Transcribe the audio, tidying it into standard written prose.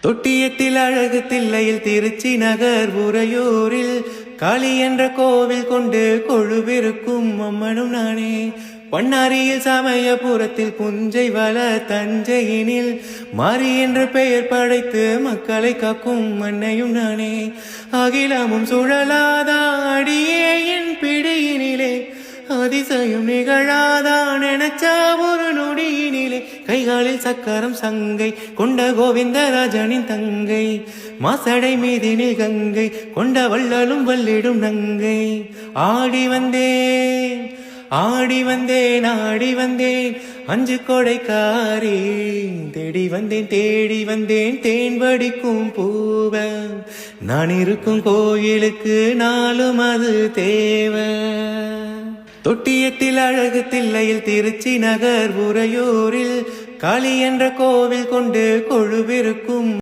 தொட்டியத்தில் அழகு தில்லையில் திருச்சி நகர் உறையூரில் காளி என்ற கோவில் கொண்டு கொழுவிருக்கும் அம்மனும் நானே. பண்ணாரியில் சமயபுரத்தில் புஞ்சை வள தஞ்சையினில் மாறி என்ற பெயர் படைத்து மக்களை காக்கும் மண்ணையும் நானே. அகிலமும் சுழலாதா அடியே என் பிடியினிலே, அதிசயம் நிகழாதான் நினைச்சா ஒரு நொடியினிலே. கைகாலில் சக்கரம் சங்கை கொண்ட கோவிந்தராஜனின் தங்கை, மாசடை மீதினில் கங்கை கொண்ட வள்ளலும் வல்லிடும் நங்கை. ஆடி வந்தேன் ஆடி வந்தேன் ஆடி வந்தேன் அஞ்சு கொடைக்காரி, தேடி வந்தேன் தேடி வந்தேன் தேன் வடிக்கும் பூவ. நான் இருக்கும் கோயிலுக்கு நாளும் அது தேவை. தொட்டியத்தில் அழகு தில்லையில் திருச்சி நகர் உறையூரில் காளி என்ற கோவில் கொண்டு கொழுவிருக்கும்